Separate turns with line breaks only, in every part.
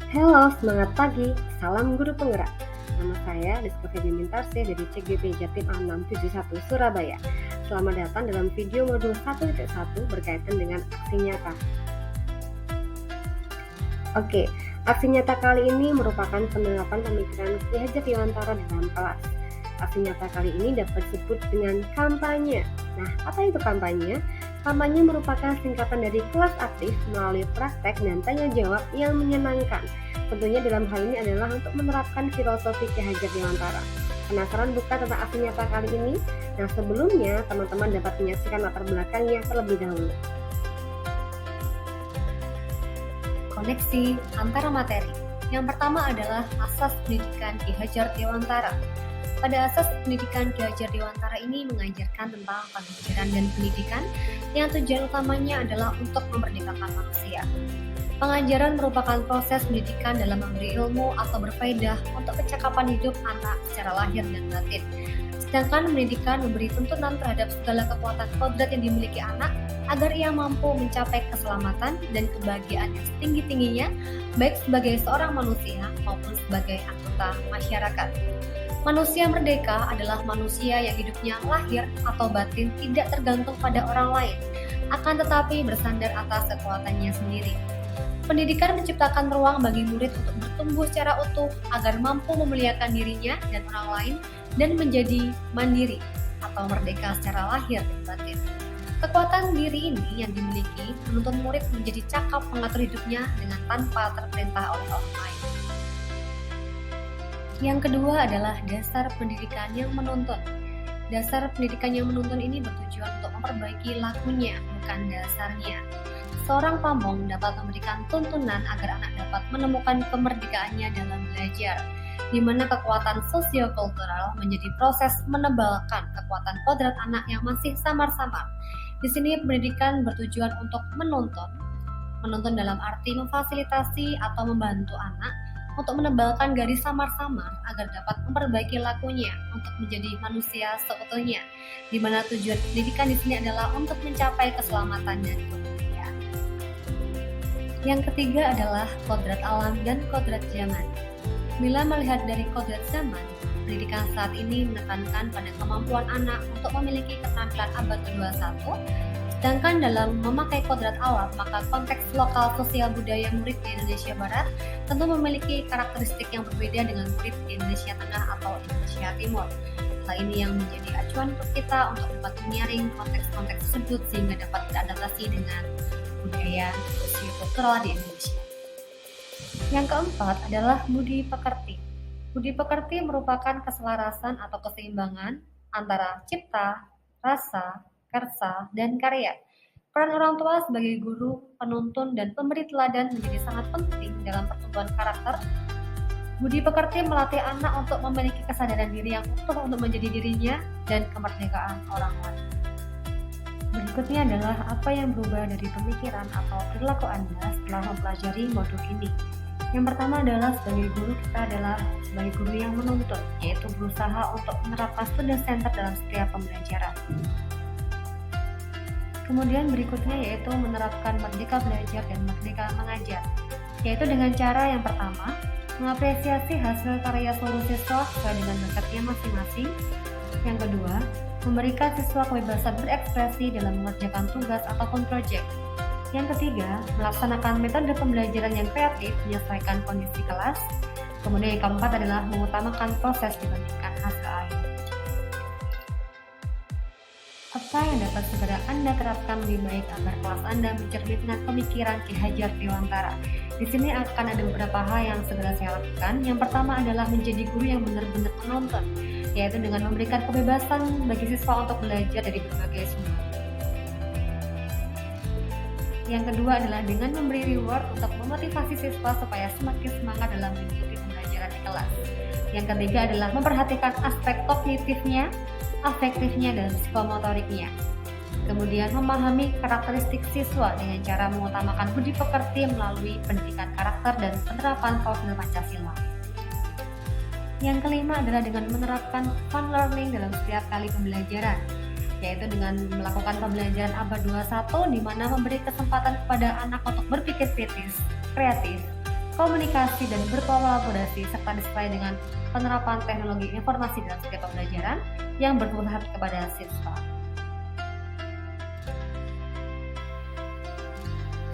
Halo, semangat pagi. Salam guru penggerak. Nama saya Rizky Febimintarse dari CGP Jatim A671 Surabaya. Selamat datang dalam video modul 1.1 berkaitan dengan aksi nyata. Oke, aksi nyata kali ini merupakan penerapan pemikiran Ki Hajar Dewantara dalam kelas. Aksi nyata kali ini dapat disebut dengan kampanye. Nah, apa itu kampanye? Kampanye merupakan singkatan dari kelas aktif melalui praktek dan tanya jawab yang menyenangkan. Tentunya dalam hal ini adalah untuk menerapkan filosofi Ki Hajar Dewantara. Penasaran bukan tentang aksi nyata kali ini? Nah, sebelumnya teman-teman dapat menyaksikan latar belakangnya terlebih dahulu.
Koneksi antara materi. Yang pertama adalah asas pendidikan Ki Hajar Dewantara. Pada asas pendidikan Ki Hajar Dewantara ini mengajarkan tentang pengajaran dan pendidikan yang tujuan utamanya adalah untuk memerdekakan manusia. Pengajaran merupakan proses pendidikan dalam memberi ilmu atau berfaedah untuk kecakapan hidup anak secara lahir dan batin. Sedangkan pendidikan memberi tuntunan terhadap segala kekuatan kodrat yang dimiliki anak agar ia mampu mencapai keselamatan dan kebahagiaan yang setinggi-tingginya baik sebagai seorang manusia maupun sebagai anggota masyarakat. Manusia merdeka adalah manusia yang hidupnya lahir atau batin tidak tergantung pada orang lain, akan tetapi bersandar atas kekuatannya sendiri. Pendidikan menciptakan ruang bagi murid untuk bertumbuh secara utuh agar mampu memuliakan dirinya dan orang lain dan menjadi mandiri atau merdeka secara lahir dan batin. Kekuatan diri ini yang dimiliki menuntun murid menjadi cakap mengatur hidupnya dengan tanpa terperintah oleh orang lain. Yang kedua adalah dasar pendidikan yang menuntun. Dasar pendidikan yang menuntun ini bertujuan untuk memperbaiki lakunya, bukan dasarnya. Seorang pamong dapat memberikan tuntunan agar anak dapat menemukan kemerdekaannya dalam belajar, di mana kekuatan sosiokultural menjadi proses menebalkan kekuatan kodrat anak yang masih samar-samar. Di sini pendidikan bertujuan untuk menuntun dalam arti memfasilitasi atau membantu anak untuk menebalkan garis samar-samar agar dapat memperbaiki lakunya untuk menjadi manusia seutuhnya, di mana tujuan pendidikan di sini adalah untuk mencapai keselamatan dan kebahagiaan. Yang ketiga adalah kodrat alam dan kodrat zaman. Bila melihat dari kodrat zaman, pendidikan saat ini menekankan pada kemampuan anak untuk memiliki keterampilan abad ke-21, sedangkan dalam memakai kodrat alam, maka konteks lokal sosial budaya murid di Indonesia Barat tentu memiliki karakteristik yang berbeda dengan murid di Indonesia Tengah atau Indonesia Timur. Hal ini yang menjadi acuan untuk kita untuk dapat menyaring konteks-konteks tersebut sehingga dapat beradaptasi dengan budaya sosiokultural di Indonesia. Yang keempat adalah budi pekerti. Budi pekerti merupakan keselarasan atau keseimbangan antara cipta, rasa, kersa, dan karya. Peran orang tua sebagai guru, penuntun, dan pemberi teladan menjadi sangat penting dalam pertumbuhan karakter. Budi pekerti melatih anak untuk memiliki kesadaran diri yang utuh untuk menjadi dirinya dan kemerdekaan orang lain. Berikutnya adalah apa yang berubah dari pemikiran atau perilaku Anda setelah mempelajari modul ini. Yang pertama adalah sebagai guru kita adalah sebagai guru yang menuntut, yaitu berusaha untuk menerapkan student center dalam setiap pembelajaran. Kemudian berikutnya yaitu menerapkan merdeka belajar dan merdeka mengajar, yaitu dengan cara yang pertama, mengapresiasi hasil karya seluruh siswa sesuai dengan bakatnya masing-masing. Yang kedua, memberikan siswa kebebasan berekspresi dalam mengerjakan tugas ataupun proyek. Yang ketiga, melaksanakan metode pembelajaran yang kreatif menyesuaikan kondisi kelas. Kemudian yang keempat adalah mengutamakan proses dibandingkan hasil akhir. Apa yang dapat segera Anda terapkan lebih baik agar kelas Anda mencerminkan pemikiran Ki Hajar Dewantara? Di sini akan ada beberapa hal yang segera saya lakukan. Yang pertama adalah menjadi guru yang benar-benar penonton, yaitu dengan memberikan kebebasan bagi siswa untuk belajar dari berbagai sumber. Yang kedua adalah dengan memberi reward untuk memotivasi siswa supaya semakin semangat dalam mengikuti pembelajaran di kelas. Yang ketiga adalah memperhatikan aspek kognitifnya, afektifnya, dan psikomotoriknya. Kemudian memahami karakteristik siswa dengan cara mengutamakan budi pekerti melalui pendidikan karakter dan penerapan profil Pancasila. Yang kelima adalah dengan menerapkan fun learning dalam setiap kali pembelajaran, yaitu dengan melakukan pembelajaran abad 21 di mana memberi kesempatan kepada anak untuk berpikir kritis, kreatif, komunikasi dan berkolaborasi, serta disertai dengan penerapan teknologi informasi dalam setiap pembelajaran yang berpihak kepada siswa.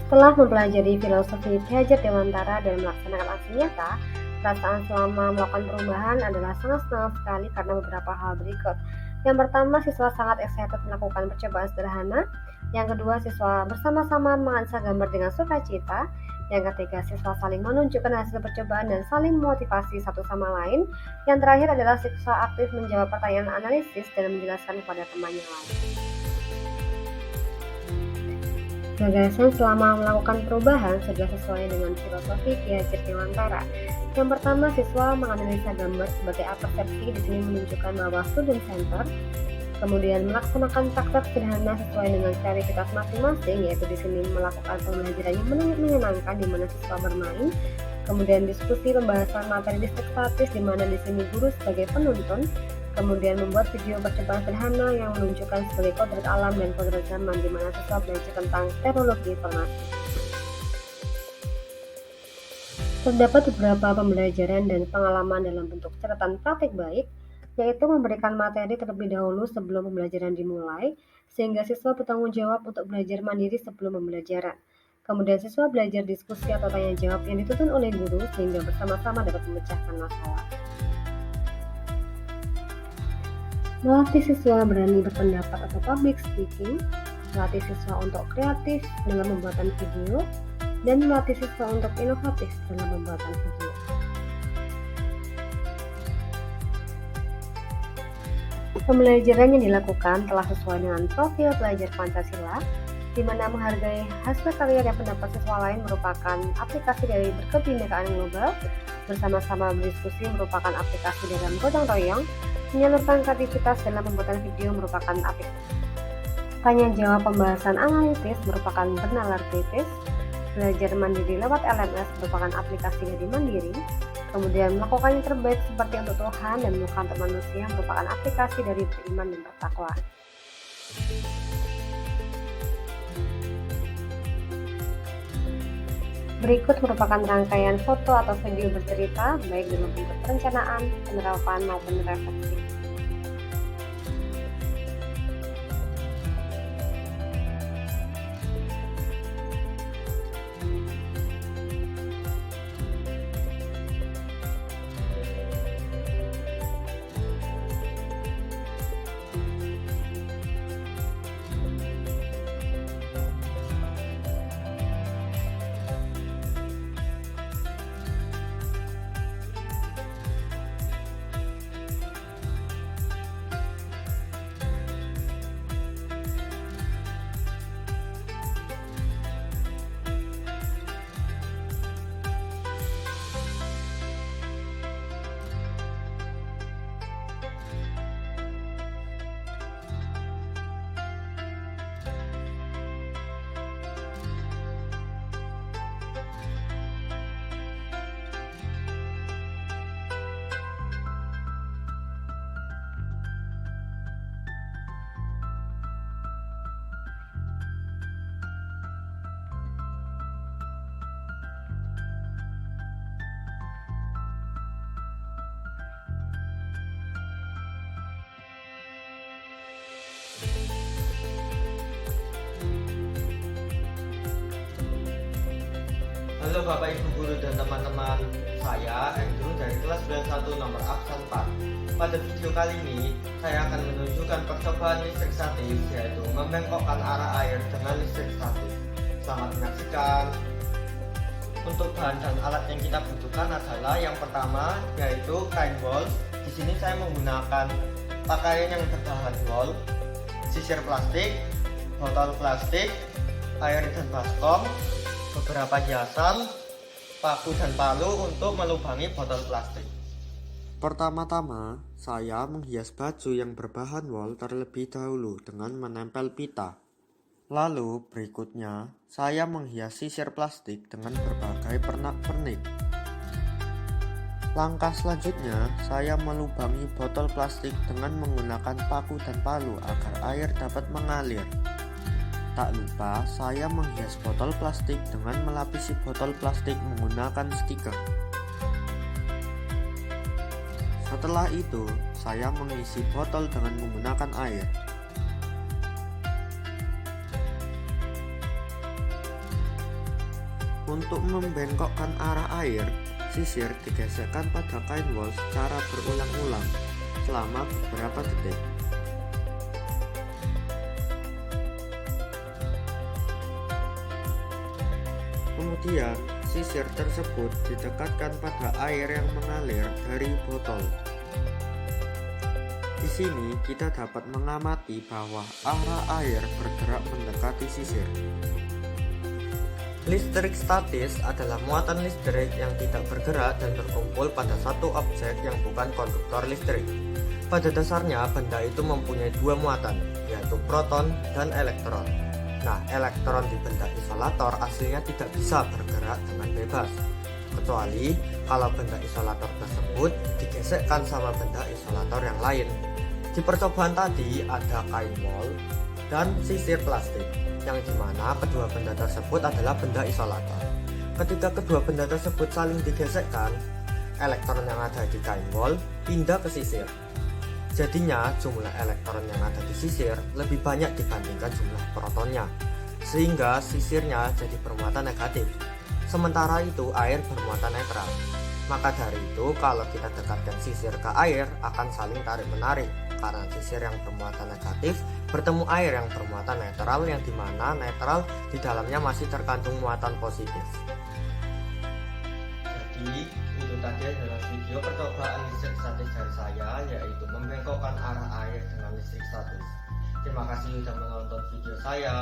Setelah mempelajari filosofi Piaget Dewantara dan melaksanakan aksi nyata, perasaan selama melakukan perubahan adalah sangat senang sekali karena beberapa hal berikut. Yang pertama, siswa sangat excited melakukan percobaan sederhana. Yang kedua, siswa bersama-sama mengansah gambar dengan sukacita. Yang ketiga, siswa saling menunjukkan hasil percobaan dan saling memotivasi satu sama lain. Yang terakhir adalah siswa aktif menjawab pertanyaan analisis dan menjelaskan kepada temannya lain. Gagasan selama melakukan perubahan sudah sesuai dengan filosofi Piaget Dewantara. Yang pertama, siswa menganalisa gambar sebagai persepsi, di sini menunjukkan bahwa student center. Kemudian melaksanakan praktek sederhana sesuai dengan kreativitas masing-masing, yaitu di sini melakukan pembelajaran yang menyenangkan di mana siswa bermain. Kemudian diskusi pembahasan materi dissertatif di mana di sini guru sebagai penuntun. Kemudian membuat video percobaan sederhana yang menunjukkan sebagai kodrat alam dan kodrat zaman di mana siswa belajar tentang teknologi informasi. Terdapat beberapa pembelajaran dan pengalaman dalam bentuk catatan praktik baik, yaitu memberikan materi terlebih dahulu sebelum pembelajaran dimulai, sehingga siswa bertanggung jawab untuk belajar mandiri sebelum pembelajaran. Kemudian siswa belajar diskusi atau tanya jawab yang dituntun oleh guru sehingga bersama-sama dapat memecahkan masalah. Melatih siswa berani berpendapat atau public speaking, melatih siswa untuk kreatif dalam pembuatan video, dan melatih siswa untuk inovatif dalam pembuatan video. Pembelajaran yang dilakukan telah sesuai dengan profil pelajar Pancasila, di mana menghargai hasil karya dan pendapat siswa lain merupakan aplikasi dari berkebinekaan global, bersama-sama berdiskusi merupakan aplikasi dalam gotong royong, menyalurkan kreativitas dalam pembuatan video merupakan aplikasi. Tanya jawab pembahasan analitis merupakan bernalar kritis, belajar mandiri lewat LMS merupakan aplikasi dari Mandiri, kemudian melakukan yang terbaik seperti untuk Tuhan dan bukan untuk manusia merupakan aplikasi dari beriman dan bertakwa. Berikut merupakan rangkaian foto atau video bercerita, baik dalam bentuk perencanaan, penerapan maupun refleksi.
Halo Bapak Ibu Guru dan teman-teman, saya Andrew dari kelas 91 nomor absen 4. Pada video kali ini, saya akan menunjukkan percobaan listrik statis, yaitu membengkokkan arah air dengan listrik statis. Selamat menyaksikan. Untuk bahan dan alat yang kita butuhkan adalah yang pertama, yaitu kain wol. Di sini saya menggunakan pakaian yang berbahan wol, sisir plastik, botol plastik, air dan baskom, beberapa hiasan, paku dan palu untuk melubangi botol plastik.
Pertama-tama, saya menghias baju yang berbahan wol terlebih dahulu dengan menempel pita. Lalu berikutnya, saya menghias sisir plastik dengan berbagai pernak-pernik. Langkah selanjutnya, saya melubangi botol plastik dengan menggunakan paku dan palu agar air dapat mengalir. Tak lupa saya menghias botol plastik dengan melapisi botol plastik menggunakan stiker. Setelah itu, saya mengisi botol dengan menggunakan air. Untuk membengkokkan arah air, sisir digesekkan pada kain wol secara berulang-ulang selama beberapa detik. Kemudian, sisir tersebut didekatkan pada air yang mengalir dari botol. Di sini kita dapat mengamati bahwa arah air bergerak mendekati sisir. Listrik statis adalah muatan listrik yang tidak bergerak dan terkumpul pada satu objek yang bukan konduktor listrik. Pada dasarnya, benda itu mempunyai dua muatan, yaitu proton dan elektron. Nah, elektron di benda isolator aslinya tidak bisa bergerak dengan bebas, kecuali kalau benda isolator tersebut digesekkan sama benda isolator yang lain. Di percobaan tadi ada kain wol dan sisir plastik, yang dimana kedua benda tersebut adalah benda isolator. Ketika kedua benda tersebut saling digesekkan, elektron yang ada di kain wol pindah ke sisir. Jadinya jumlah elektron yang ada di sisir lebih banyak dibandingkan jumlah protonnya, sehingga sisirnya jadi bermuatan negatif. Sementara itu air bermuatan netral. Maka dari itu kalau kita dekatkan sisir ke air akan saling tarik-menarik, karena sisir yang bermuatan negatif bertemu air yang bermuatan netral, yang dimana netral di dalamnya masih terkandung muatan positif.
Jadi itu tadi adalah video percobaan listrik statis dari saya, yaitu membengkokkan arah air dengan listrik statis. Terima kasih sudah menonton video saya.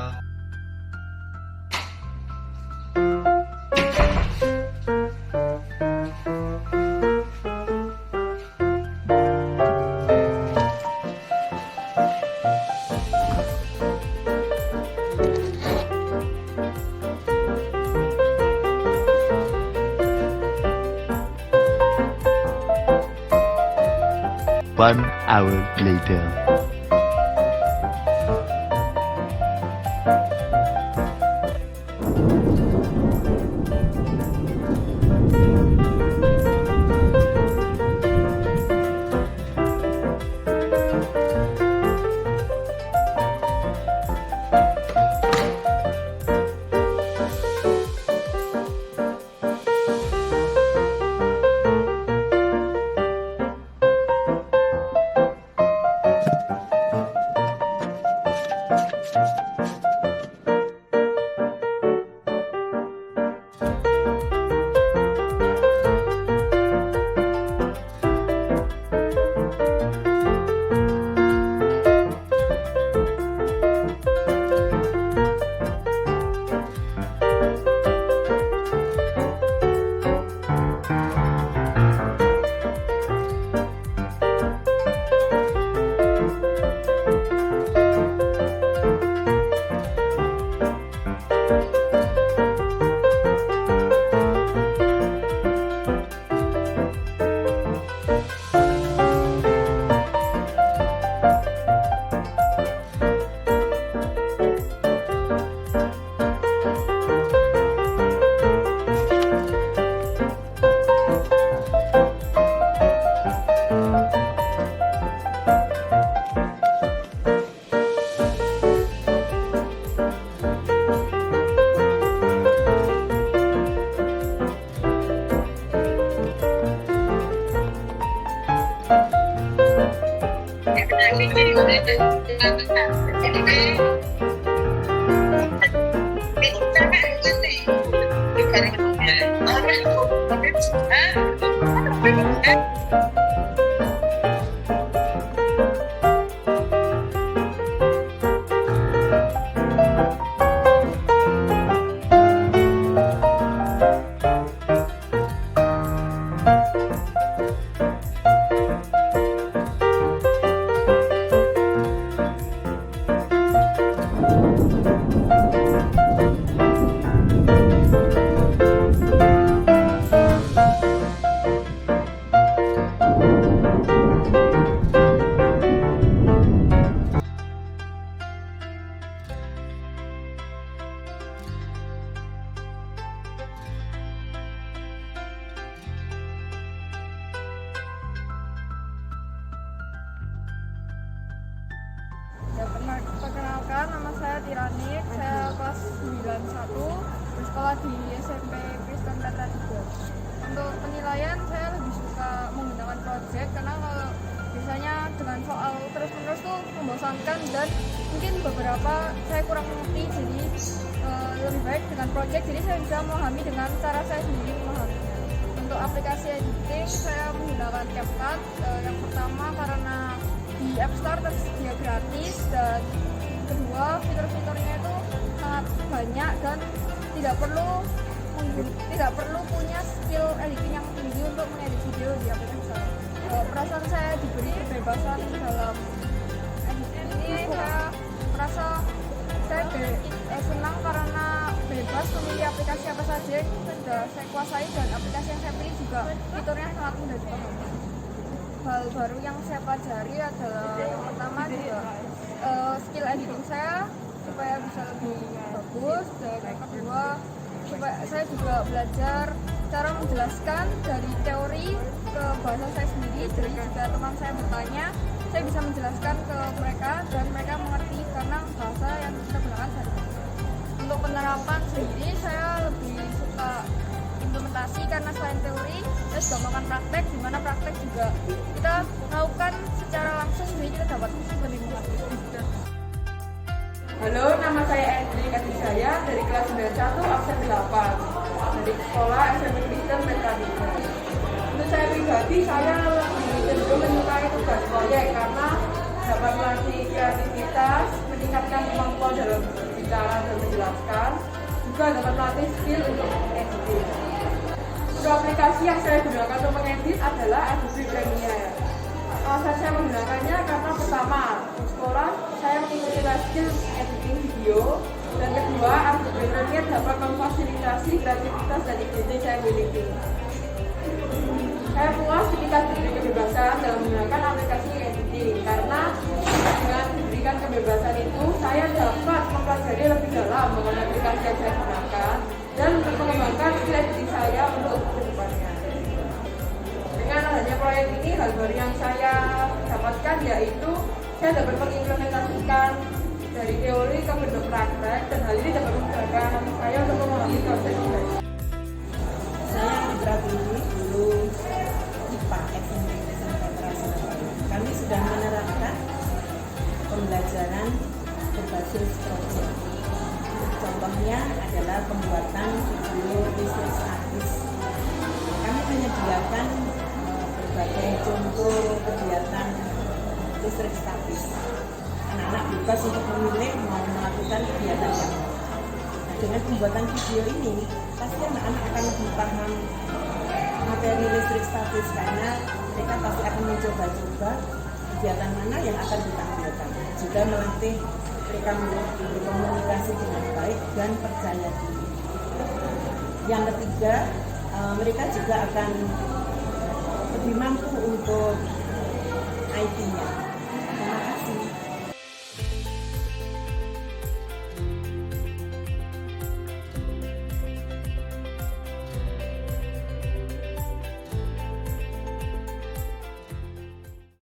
One hour later.
nama saya Tiranik, saya kelas 91, bersekolah di SMP Kristen Petra 3. Untuk penilaian saya lebih suka menggunakan project karena kalau biasanya dengan soal terus-menerus tuh membosankan dan mungkin beberapa saya kurang mengerti, jadi lebih baik dengan project, jadi saya bisa memahami dengan cara saya sendiri memahaminya. Untuk aplikasi editing saya menggunakan CapCut. Yang pertama karena di App Store tersedia gratis, dan kedua fitur-fiturnya itu sangat banyak dan tidak perlu punya skill editing yang tinggi untuk mengedit video di aplikasi saya. Perasaan saya diberi kebebasan dalam editing ini, saya merasa saya senang karena bebas memilih aplikasi apa saja yang sudah saya kuasai, dan aplikasi yang saya pilih juga fiturnya sangat mudah dipahami. Hal baru yang saya pelajari adalah yang pertama juga skill editing saya supaya bisa lebih bagus, dan yang kedua supaya saya juga belajar cara menjelaskan dari teori ke bahasa saya sendiri. Jadi jika teman saya bertanya, saya bisa menjelaskan ke mereka dan mereka mengerti karena bahasa yang kita gunakan sehari-hari. Untuk penerapan sendiri saya lebih suka implementasi karena selain teori saya juga melakukan praktek, di mana praktek juga kita melakukan secara langsung, jadi kita dapat lebih mengerti.
Halo, nama saya Endri Kadisaya dari kelas 91 absen 8 dari sekolah SMP Kristen Petra 3. Untuk saya pribadi, saya lebih cenderung menyukai tugas proyek karena dapat melatih kreativitas, meningkatkan kemampuan dalam berbicara dan menjelaskan, juga dapat melatih skill untuk editing. Untuk aplikasi yang saya gunakan untuk mengedit adalah Adobe Premiere. Alasan saya menggunakannya karena pertama, di sekolah saya mengikuti skill editing video, dan kedua, Adobe Premiere dapat memfasilitasi kreativitas dan ide saya miliki. Saya puas ketika diberi kebebasan dalam menggunakan aplikasi editing, karena dengan diberikan kebebasan itu, saya dapat mempelajari lebih dalam mengenai aplikasi yang saya gunakan dan untuk mengembangkan skill editing saya untuk kedepannya. Dengan adanya proyek ini, hal baru yang saya dapatkan yaitu saya dapat mengimplementasikan dari teori ke bentuk praktek, dan hal ini dapat memudahkan saya untuk memahami proses ini.
Saya Indra Bindi, guru IPA SMP Kristen Petra Surabaya. Kami sudah menerapkan pembelajaran berbasis proyek. Contohnya adalah pembuatan video listrik statis. Kami menyediakan berbagai contoh kegiatan listrik statis. Anak-anak bebas untuk memilih mau melakukan kegiatan yang mana. Nah, dengan pembuatan video ini, pasti anak-anak akan lebih paham materi listrik statis, karena mereka pasti akan mencoba-coba kegiatan mana yang akan ditampilkan. Juga melatih mereka berkomunikasi dengan baik dan percaya diri. Yang ketiga, mereka juga akan lebih mampu untuk IT-nya.